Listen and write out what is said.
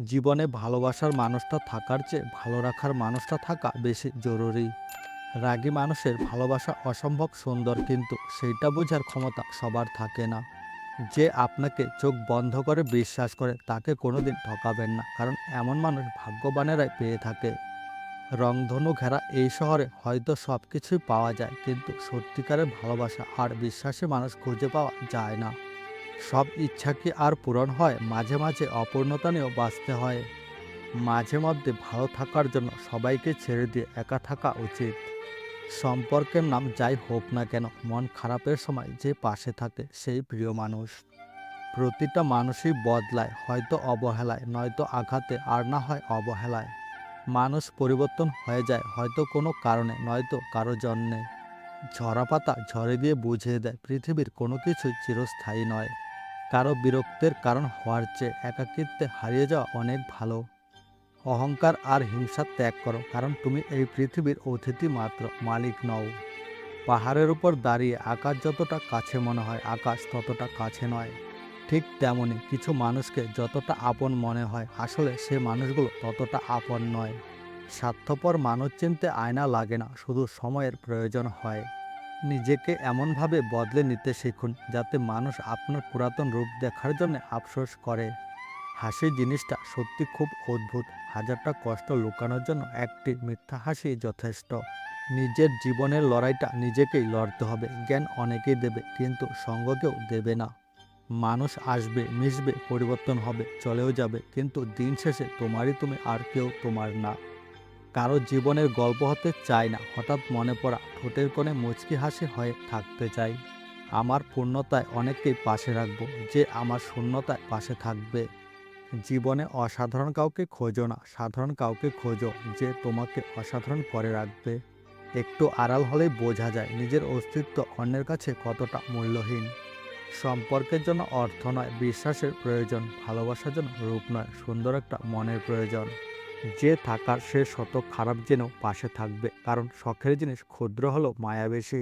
জীবনে ভালোবাসার মানুষটা থাকার চেয়ে ভালো রাখার মানুষটা থাকা বেশি জরুরি। রাগী মানুষের ভালোবাসা অসম্ভব সুন্দর, কিন্তু সেইটা বোঝার ক্ষমতা সবার থাকে না। যে আপনাকে চোখ বন্ধ করে বিশ্বাস করে তাকে কোনোদিন ঠকাবেন না, কারণ এমন মানুষ ভাগ্যবানেরাই পেয়ে থাকে। রংধনু ঘেরা এই শহরে হয়তো সব কিছুই পাওয়া যায়, কিন্তু সত্যিকারের ভালোবাসা আর বিশ্বাসী মানুষ খুঁজে পাওয়া যায় না। সব ইচ্ছা কি আর পূরণ হয়? মাঝে মাঝে অপূর্ণতা নিয়েও বাঁচতে হয়। মাঝে মধ্যে ভালো থাকার জন্য সবাইকে ছেড়ে দিয়ে একা থাকা উচিত। সম্পর্কের নাম যাই হোক না কেন, মন খারাপের সময় যে পাশে থাকে সেই প্রিয় মানুষ। প্রতিটা মানুষই বদলায়, হয়তো অবহেলায়, নয়তো আঘাতে, আর না হয় অবহেলায়। মানুষ পরিবর্তন হয়ে যায়, হয়তো কোনো কারণে, নয়তো কারো জন্যে। ঝরা পাতা ঝরে গিয়ে বুঝিয়ে দেয় পৃথিবীর কোনো কিছুই চিরস্থায়ী নয়। কারো বিরক্তের কারণ হওয়ার চেয়ে একাকিত্বে হারিয়ে যাওয়া অনেক ভালো। অহংকার আর হিংসা ত্যাগ করো, কারণ তুমি এই পৃথিবীর অতিথি মাত্র, মালিক নও। পাহাড়ের উপর দাঁড়িয়ে আকাশ যতটা কাছে মনে হয়, আকাশ ততটা কাছে নয়। ঠিক তেমনি কিছু মানুষকে যতটা আপন মনে হয়, আসলে সে মানুষগুলো ততটা আপন নয়। স্বার্থপর মানুষ চিনতে আয়না লাগে না, শুধু সময়ের প্রয়োজন হয়। নিজেকে এমনভাবে বদলে নিতে শিখুন যাতে মানুষ আপনার পুরাতন রূপ দেখার জন্য আফসোস করে। হাসি জিনিসটা সত্যি খুব অদ্ভুত। হাজারটা কষ্ট লুকানোর জন্য একটি মিথ্যা হাসি যথেষ্ট। নিজের জীবনের লড়াইটা নিজেকেই লড়তে হবে। জ্ঞান অনেকেই দেবে, কিন্তু সঙ্গ কেউ দেবে না। মানুষ আসবে, মিশবে, পরিবর্তন হবে, চলেও যাবে, কিন্তু দিন শেষে তোমারই তুমি, আর কেউ তোমার না। কারো জীবনের গল্প হতে চায় না হঠাৎ মনে পড়া ঠোঁটের কোণে মুচকি হাসি হয়ে থাকতে চাই। আমার পূর্ণতায় অনেককেই পাশে রাখবো, যে আমার শূন্যতায় পাশে থাকবে। জীবনে অসাধারণ কাউকে খোঁজো না, সাধারণ কাউকে খোঁজো যে তোমাকে অসাধারণ করে রাখবে। একটু আড়াল হলেই বোঝা যায় নিজের অস্তিত্ব অন্যের কাছে কতটা মূল্যহীন। সম্পর্কের জন্য অর্থ নয়, বিশ্বাসের প্রয়োজন। ভালোবাসার জন্য রূপ নয়, সুন্দর একটা মনের প্রয়োজন। যে থাকার সে শত খারাপ জেনেও পাশে থাকবে, কারণ শখের জিনিস ক্ষুদ্র হলেও মায়া বেশি।